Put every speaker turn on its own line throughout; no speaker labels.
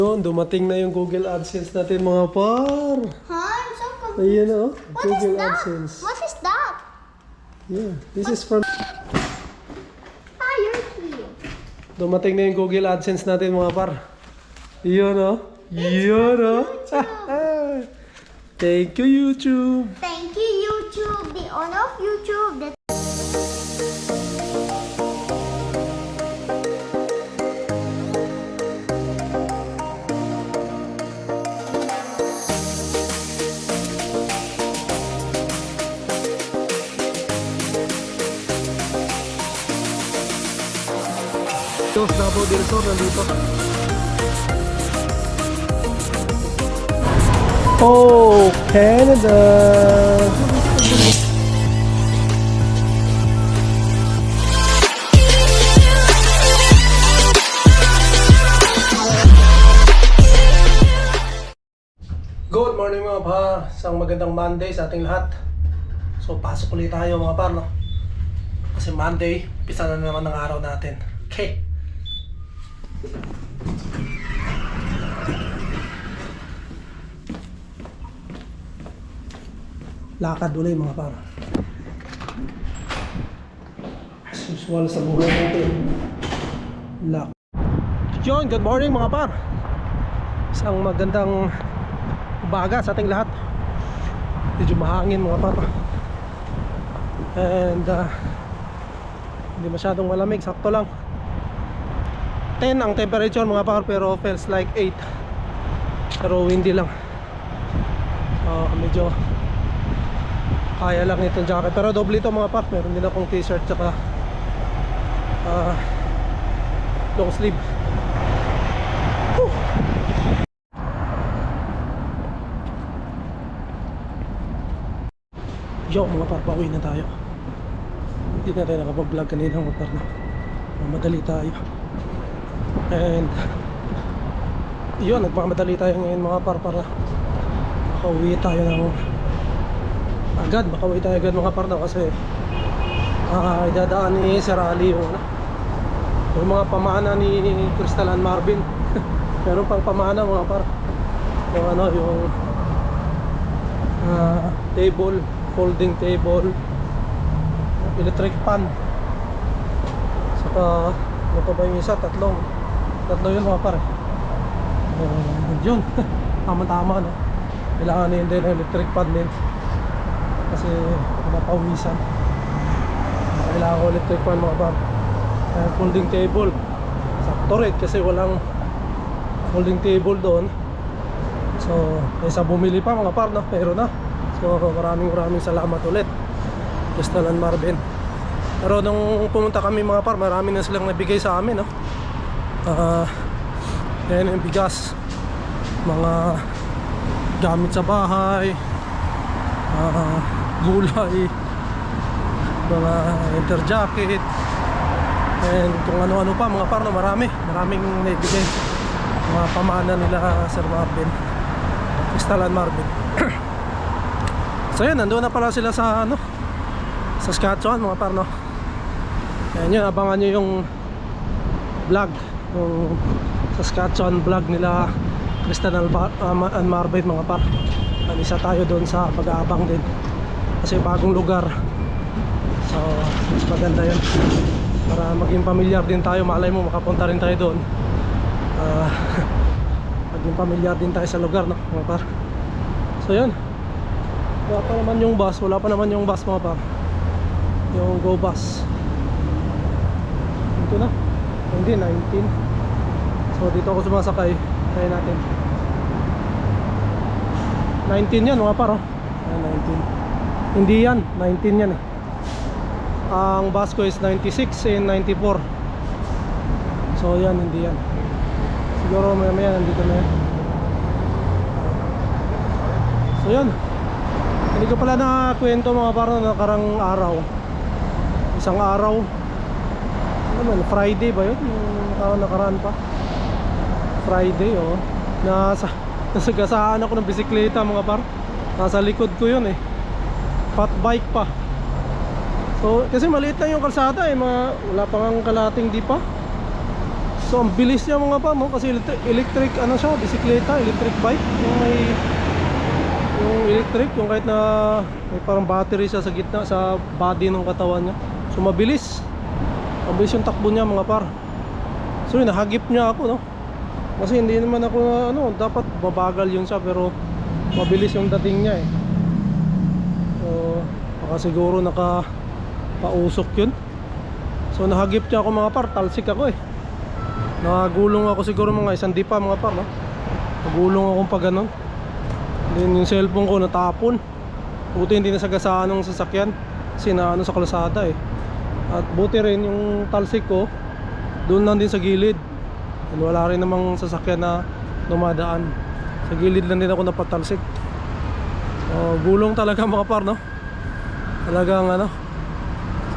Yun, dumating na yung Google AdSense natin mga par.
I'm so confused.
Ayan o,
What
Google
is that?
AdSense.
What is that?
Yeah, this is from...
Fire key.
Dumating na yung Google AdSense natin mga par. Yun o. Yun o. Thank you YouTube.
Thank you, YouTube. The owner of YouTube.
Dos Davao del Sur nandito. Oh, Canada! Good morning mga par! Isang magandang Monday sa ating lahat. So pasok ulit tayo mga par, no? Kasi Monday, pisa na naman ng araw natin. Okay. Lakad ulit mga par. As usual sa buhay natin. Lakad. Yun, good morning mga par. Isang magandang umaga sa ating lahat. Medyo mahangin mga par. And hindi masyadong malamig, sakto lang. 10 ang temperature mga par, pero feels like 8. Pero windy lang. So medyo kaya lang itong jacket. Pero doble ito mga par. Meron din akong t-shirt tsaka long sleeve. Yo mga par, pauwi na tayo. Hindi na tayo nakapag-vlog kanina mga par, na madali tayo. And yun, nagmamadali tayo ngayon mga par para makauwi tayo ng agad, makauwi tayo agad mga par, na kasi idadaan ni Sir Ali yung mga pamana ni Crystal and Marvin. Meron pang pamana mga par, yung yung table, folding table, electric pan, saka ano pa ba yung isa, tatlo yun mga pare. Yun, tama-tama no? Kailangan na yun din electric pan din kasi napawisan. Kailangan ko electric pan mga pare. Folding table, sakto rin kasi walang folding table doon. So kaysa bumili pa mga par, no? Pero na. So maraming salamat ulit Crystal and Marvin. Pero nung pumunta kami mga par, marami na silang nabigay sa amin, no? Yan yung bigas, mga gamit sa bahay, gulay, mga winter jacket, and kung ano-ano pa mga par, no? Maraming nabigay, mga pamana nila Sir Marvin, Crystal and Marvin. So yun, nandun na pala sila sa sa Saskatchewan mga par, no? Ayan yun, abangan nyo yung vlog, yung Saskatchewan vlog nila Crystal and Marvin mga par. Isa tayo doon sa pag-aabang din kasi bagong lugar. So mas maganda yun para maging pamilyar din tayo. Malay mo makapunta rin tayo doon, maging pamilyar din tayo sa lugar, no mga par. So yun, wala pa naman yung bus mga par, yung go bus ito na, hindi 19. So dito ako sumasakay, kaya natin 19 yan mga par, 19. Hindi yan, 19 yan eh. Ang bus ko is 96 and 94. So yan, hindi yan. Siguro maya nandito na yan. So yan, hindi ko pala nakakwento mga par, na nakarang araw, isang araw, Friday ba yun? Nakaraan pa Friday, nasagasaan ako ng bisikleta mga par. Nasa likod ko yun eh, fat bike pa. So kasi maliit lang yung kalsada eh, wala pang kalating di pa. So ang bilis niya mga par, no? Kasi electric ano siya, bisikleta, electric bike. Yung electric, yung kahit na may parang battery siya sa gitna, sa body ng katawan niya. So mabilis. Mabilis yung takbo niya mga par. So yun, nahagip niya ako, no? Kasi hindi naman ako ano, dapat babagal yun siya, pero mabilis yung dating niya eh. So baka siguro nakapausok yun. So nahagip niya ako mga par, talsik ako eh. Nakagulong ako siguro mga 1 dipa mga par, no? Nagulong akong pag ganun. Then yung cellphone ko natapon. Buti hindi nasagasaan ng sasakyan kasi naano sa kalsada eh. At buti rin yung talsik ko doon lang din sa gilid. And wala rin namang sasakyan na dumadaan. Sa gilid lang din ako napatalsik. Gulong talaga mga par, no? Talagang ano.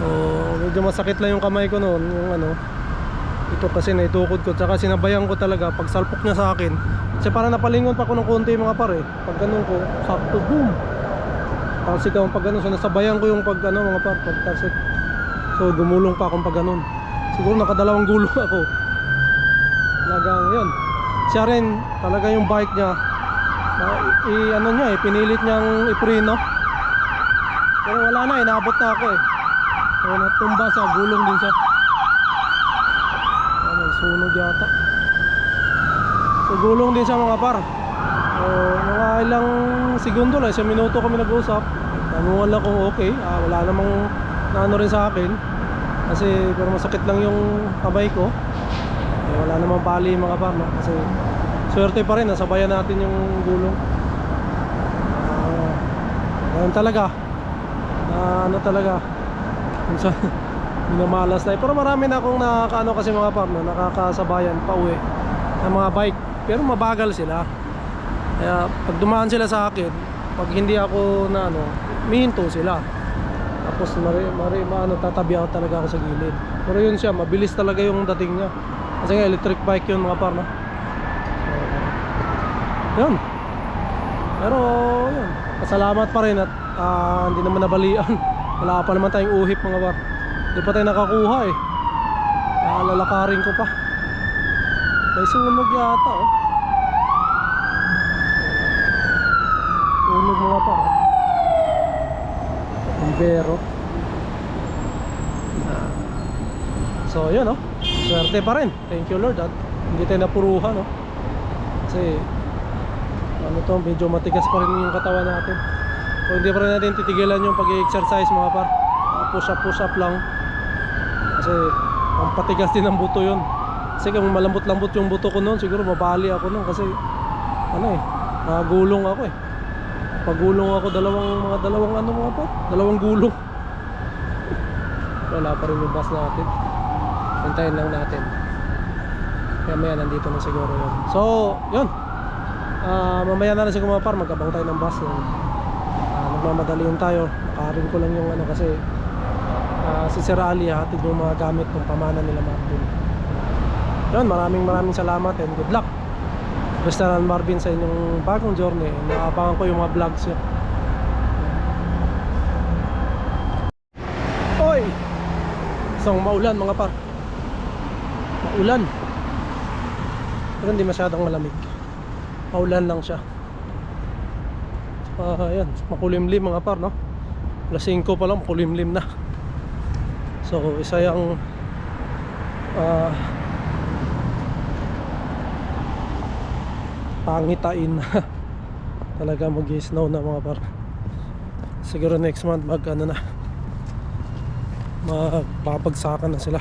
So medyo masakit lang yung kamay ko noon, yung ano. Ito kasi naitukod ko, tsaka sinabayan ko talaga pag salpok niya sa akin. Kasi parang napalingon pa ako ng konti mga par eh. Pag ganun ko, sakto, boom! Talsik ako pag ganun. So nasabayan ko yung pag ano mga par, pag talsik. So gumulong pa akong pag ganun. Siguro nakadalawang gulong ako. Talagang yun. Siya rin, talaga yung bike niya, ano niya eh, pinilit niyang ipreno. Pero wala na, inabot na ako eh. So natumba siya, gulong din siya. May sunog yata. So gulong din siya mga par. So mga ilang segundo lang, 1 minuto kami nag-usap. Tanungan lang kung okay, wala namang naano rin sa akin. Kasi pero masakit lang yung kamay ko. Wala namang bali mga par, no? Kasi swerte pa rin, nasabayan natin yung gulong. Ganun talaga. Ano talaga, minsan minamalas na. Pero marami na akong nakakaano kasi mga par, no? Nakakasabayan pa uwi ng mga bike. Pero mabagal sila. Kaya pag dumaan sila sa akin, pag hindi ako na ano, mihinto sila. Tapos tatabi ako talaga ako sa gilid. Pero yun siya, mabilis talaga yung dating niya. Kasi nga electric bike yun mga par, no? Yun. Pero yun, pasalamat pa rin at hindi naman nabalian. Wala pa naman tayong uhip mga par. Hindi pa tayo nakakuha eh. Lalakarin ko pa. May sunog yata oh. Sunog mga par. Bumbero. So yun oh, swerte pa rin. Thank you Lord at hindi tayo napuruhan no? Kasi ano to, medyo matigas pa rin yung katawan natin. So hindi pa rin natin titigilan yung pag-exercise mga par. Push up lang. Kasi ang patigas din ng buto yun. Kasi kung malambot-lambot yung buto ko noon, siguro mabali ako noon. Kasi ano eh, nagulong ako eh. Pagulong ako dalawang ano mga par, dalawang gulong. Wala pa rin yung bus natin. Hintayin lang natin. Kaya maya nandito na siguro yun. So yun, mamaya na lang siguro mga par, magkabang tayo ng bus. Nagmamadali yun tayo. Nakarin ko lang yung ano kasi si Sir Ali hatid yung mga gamit ng pamana nila Marvin. Yun, maraming salamat and good luck Restaurant Marvin sa inyong bagong journey. Naabangan ko yung mga vlogs yun. Oy! Isang maulan mga par. Maulan. Pero hindi masyadong malamig. Maulan lang siya. Ayan, makulimlim mga par, no? Alas 5 pa lang, makulimlim na. So, isa yung pangitain na talaga mag-snow na mga par. Siguro next month magbabagsakan na sila.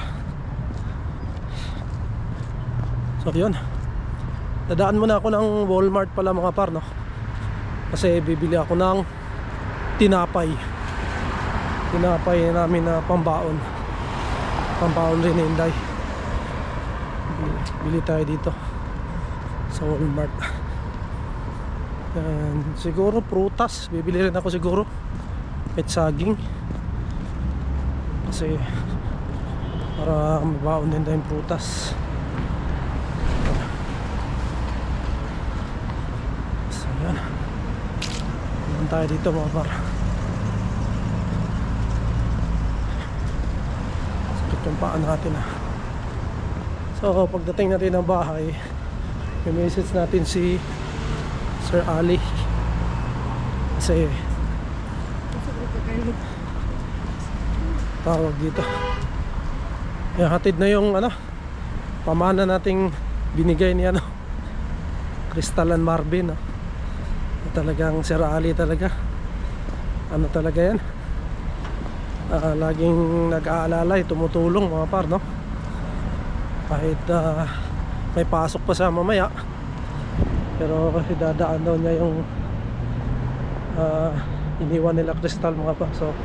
So, yun. Dadaan muna ako ng Walmart pala mga par, no? Kasi bibili ako ng tinapay namin na pambaon rin ni Inday. Bili tayo dito sa Walmart. And siguro prutas, bibili rin ako siguro at saging kasi para mabaon din tayong prutas. So yan, tayo dito mga par. Sakit yung paa natin So pagdating natin ng bahay, i-message natin si Sir Ali kasi tawag dito, hatid na yung pamana nating binigay ni Crystal and Marvin, talagang Sir Ali talaga, talaga yan, laging nag-aalala, tumutulong mga par, no? Kahit may pasok pa sa mamaya, pero dadaan daw niya yung iniwan nila Crystal mga par. So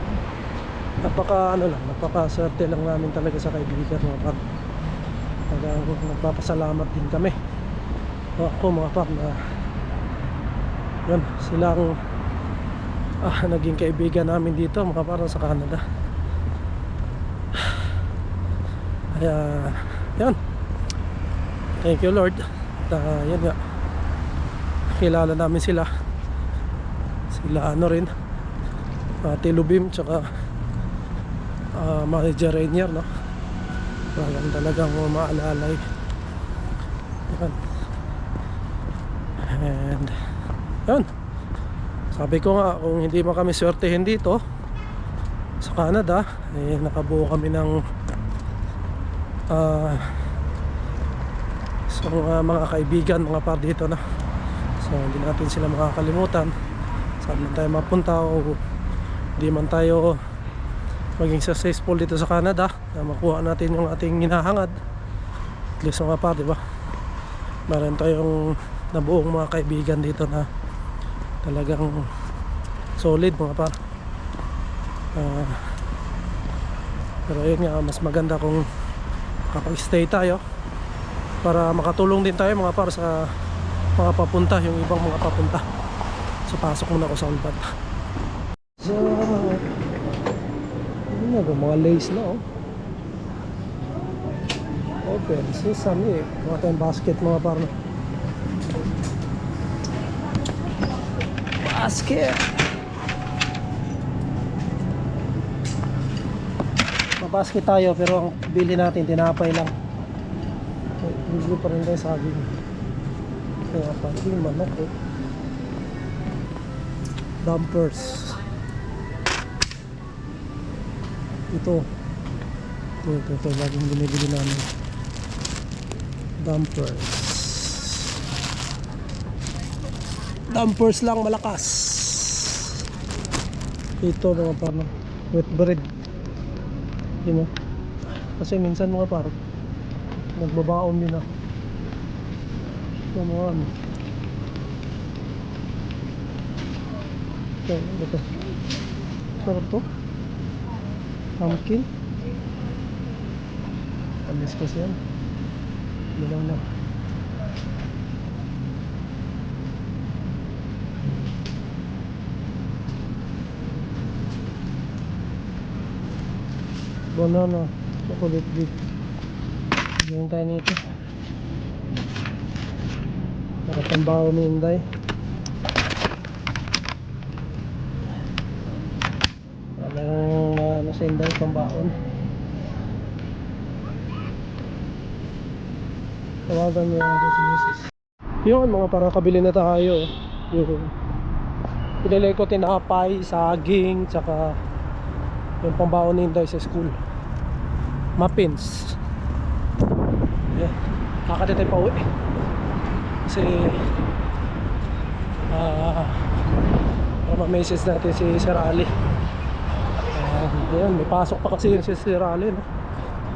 napaka swerte lang namin talaga sa kaibigan mga par. Talagang nagpapasalamat din kami, ako mga par, na yan silang naging kaibigan namin dito mga par sa Canada. Kaya yan, thank you Lord. Yan nga, kilala namin sila rin, Ate Lubim tsaka Manager Rainier, no? Talagang maalala yan. And yan, sabi ko nga, kung hindi man kami swertehin dito sa Canada, nakabuo kami ng mga kaibigan, mga par dito na. So hindi natin sila makakalimutan saan man tayo mapunta o hindi man tayo maging successful dito sa Canada, na makuha natin yung ating hinahangad. At least mga par, diba, meron tayong nabuong mga kaibigan dito na talagang solid mga par. Pero yun nga, mas maganda kung kapag stay tayo para makatulong din tayo mga par sa mga papunta, yung ibang mga papunta. So pasok muna ako sa ulbat. So ano ba, mga lace na open sesame, mga tayong basket mga par, no? Basket, mabasket tayo pero ang bili natin tinapay lang. Bili pa rin tayo saging, kaya paging manok dumpers. Ito laging binibili namin, dumpers lang malakas. Ito mga par, wet bread, yun, kasi minsan mga par nagbabaon din ito mga ito sarap to, pumpkin, alis kasi yan, bilang na. Banana, chocolate dip, ganyan tayo nito para tambaho ni Inday. Sa Inday pambaon, tawagan niya si Mrs. Yun mga parang kabili na tayo. Yung pinili ko tinapay, saging, tsaka yung pambaon ni Inday sa school, muffins. Yeah, kakadit tayo pa uwi kasi para ma-message natin si Sir Ali. Ayan, may pasok pa kasi yun si Sir Ali, no?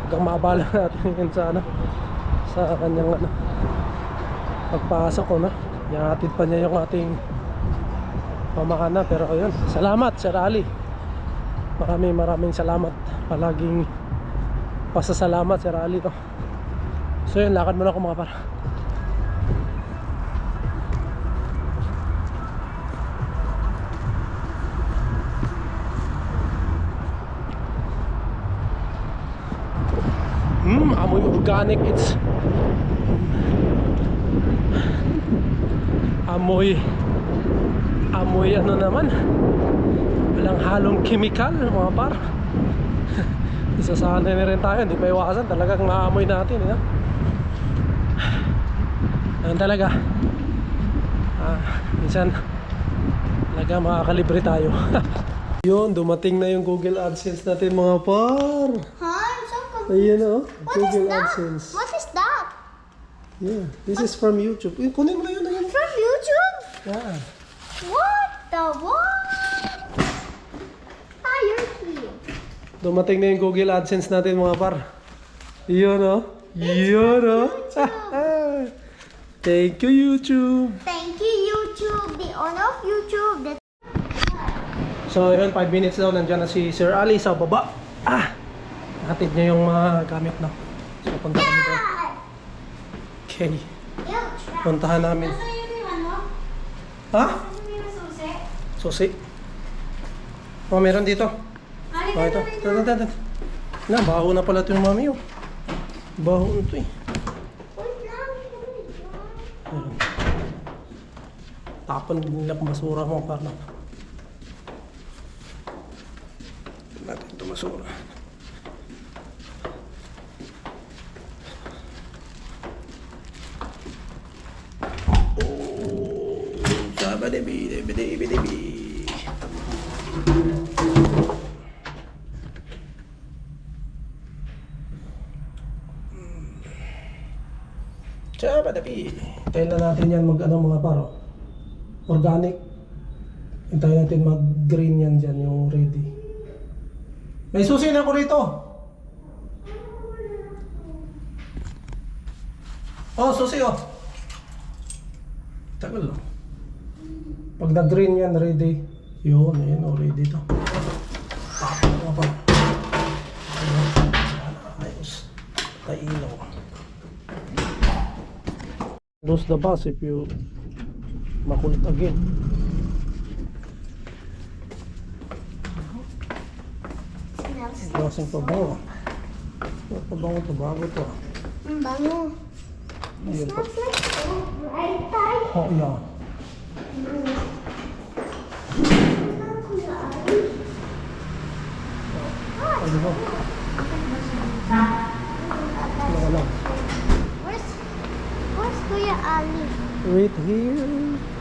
Hanggang maabala natin yun sa sa kanyang pagpasok ko, no? Ihatid pa niya yung ating pamahana. Pero ayun, salamat Sir Ali, maraming salamat, palaging pasasalamat Sir Ali, no? So yun, lakad muna ako mga para. Amoy organic, it's amoy ano naman, walang halong chemical mga par. Isasanay na rin tayo, hindi pa iwasan, talagang naamoy natin, Ayun talaga. Minsan talaga makakalibre tayo. Yun, dumating na yung Google AdSense natin mga par.
I'm so confused.
Ayan o,
What is
Google
that?
AdSense.
What is that?
Yeah, this is from YouTube. Eh, kunin mo na yun. Ayan.
From YouTube?
Yeah.
What the what? Fire key.
Dumating na yung Google AdSense natin mga par. Yun o. Yun o. Thank you YouTube.
Thank you, YouTube. The owner of YouTube. The
So yun, 5 minutes daw, nandiyan na si Sir Ali sa baba. Hatid niya yung mga gamit na. So punta kami doon. Okay, puntahan namin. Ha? Susi? Oh, meron dito. Oh, ito. Ito. Na, baho na pala ito yung mami. Oh. Baho na ito eh. Ayan. Tapon nila basura mo para natin ito basura. Oh, sabadibi. Sabadibi. Hintayin na natin yan mga paro. Organic. Hintayin natin mag-green yan dyan, yung ready. May susi na ko rito. Oh, susi oh. Tagal lang. Pag na-green yan, ready. Yun, ayan oh, ready to. Ano pa? Ayos. Tainaw. Lose the bus if you makulit again. Klaseng pabango. Pabango to, bago to.
bango.
Ayun po.
Smells like soap, right, Tay?
Oh, yeah. Ano ba? Ano lang.
Where's Kuya Ali?
Wait here.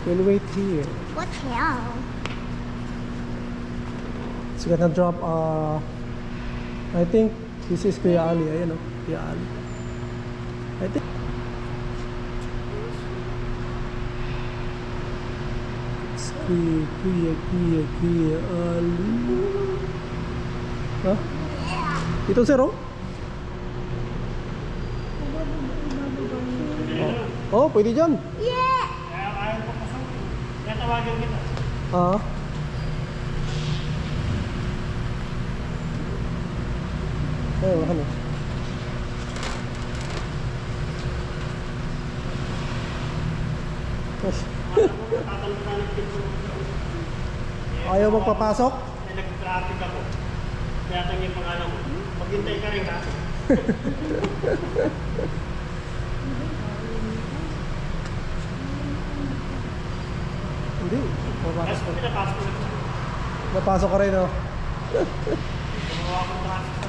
We'll wait here.
What hell?
It's gonna drop, I think this is Kuya Ali. Ayan o, Kuya Ali. I think. It's Kuya Ali. Ha? Ito sir oh? Oh, pwede dyan.
Yeah!
Ah. Ayun, ano? Yes. Ayaw magpapasok?
Nag-traffic ako. Kaya tanong yung pangalan mo. Maghintay ka rin ha.
Hindi.
Tapos kung pinapasok ko na.
Napasok ka rin oh.
Gumawa akong traffic sa...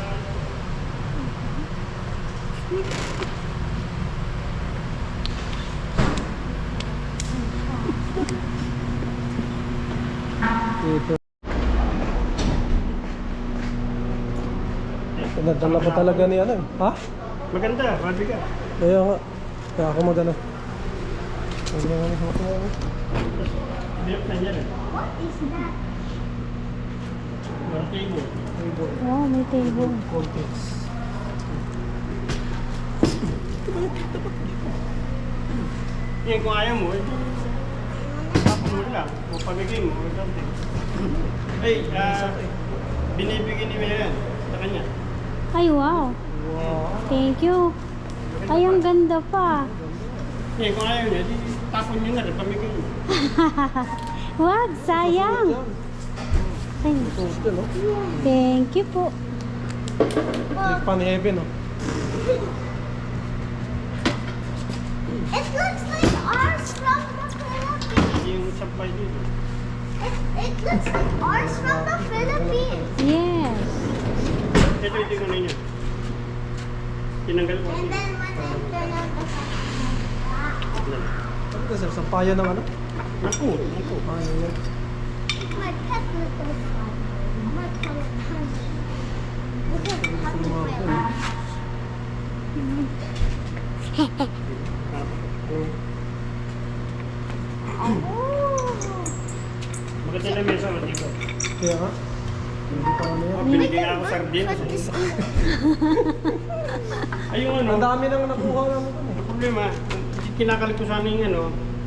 Ito. Pinadala ko talaga ni ano eh. Ha?
Maganda, mabi ka.
Kaya nga. Kaya ako magano. Kaya nga ako.
Bilok na niya rin.
What is that?
Mga table.
Oh, may table.
Contents.
Yan, kung ayaw mo, ito. Tapos mo lang. O pamigay mo, o something. Ay, binibigyan ni Mayan sa kanya.
Ay, wow. Thank you. Ay, ang ganda pa.
Yan, kung ayaw niya, di tapon niyo na rin, pamigay mo.
Wag, sayang. Ay, thank you po.
Like pan heaven oh.
It looks like ours from the Philippines.
Yung sampay dito.
It looks like ours from the Philippines.
Yes.
Ito yung tingnan niyo. Tinanggal ko.
And then when I turn on the
Ano ka sir? Sampayan ng ano?
Naku.
Ano yan?
My pet little son. My color honey. Look at honey flavor. Oh.
Bakit sila mesa mo dito?
Kaya nga. Hindi pa ano yan.
Binigyan ako sardines.
Put this in.
Ay, yung ano,
Ang dami nang nakuha namin.
ang problema, kinakalit ko sana yung ano,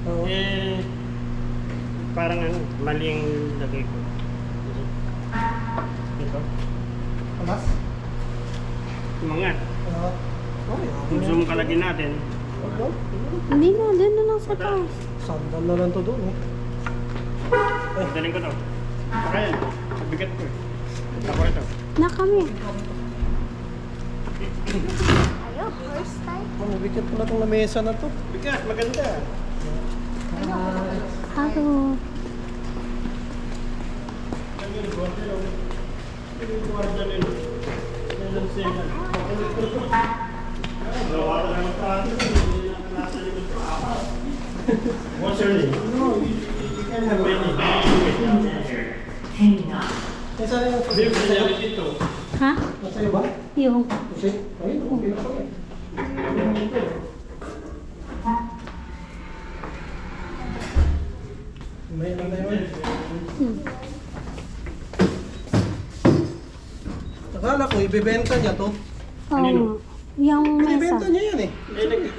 Oo.
parang ano, mali yung lagay ko. Ito,
Alas?
umangat.
Okay.
Kung zoom kalagin natin,
Hindi na, doon na lang sa taas.
Sandal na lang to doon eh.
daling ko to. Saka yan, mabigat ko eh. Ako ito.
Na kami.
Ayaw, first time.
Mabigat ko na itong lamesa na to.
Bigat, maganda.
Hello.
What's your name?
Eh, saan yung
Babe, nangyari dito.
Ha?
Masaya ba?
Yung.
Kasi, ayun, okay na pala. May ano na yun. Akala ko, ibibenta niya to.
Oo.
Kanino?
Yung mesa.
Ibibenta niya yan eh.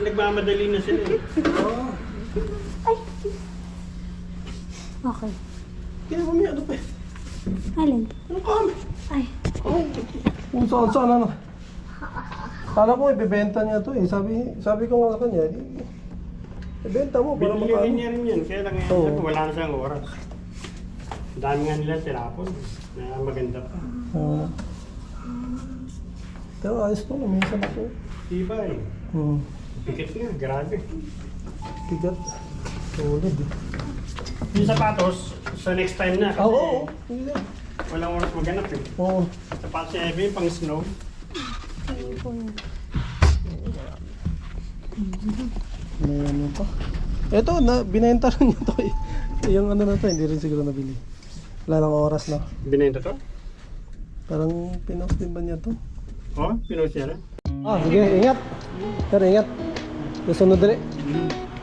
Nagmamadali na sila eh.
Oo.
Ay. Okay.
Kaya mo may ano pa eh.
Alin?
Ano kami?
Ay.
Kung saan ano. Kala ko ibibenta niya to eh. Sabi ko nga sa kanya, ibenta mo para
Binili
makano.
niya rin yan. Kaya lang ngayon,
Oo.
sabi, wala na siyang oras. Ang dami nga nila tinapon. Na maganda pa.
Oo. Pero ayos to, minsan ako.
Diba eh. Bigat nga, grabe.
Bigat. Tulad eh.
Yung sapatos, sa next time na. Kasi
Oo. Oo.
walang oras maganap eh.
Oo.
Sapatos si Eve, pang snow.
May ano pa. Ito, binenta rin niya to eh. Yung ano na to, hindi rin siguro nabili. Wala lang oras na.
Binenta to?
Parang pinost din ba niya to?
Oo, pinost niya na.
Ah, sige, ingat. Sir, ingat. Susunod dali.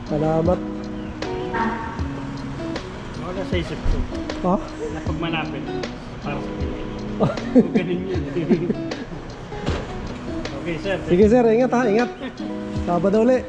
Salamat.
Wala sa isip ko.
Ha?
Na pag malapit, para sa Pilipinas. Ganun yun. Okay, sir.
Sige sir, ingat ha, ingat. Sabado ulit.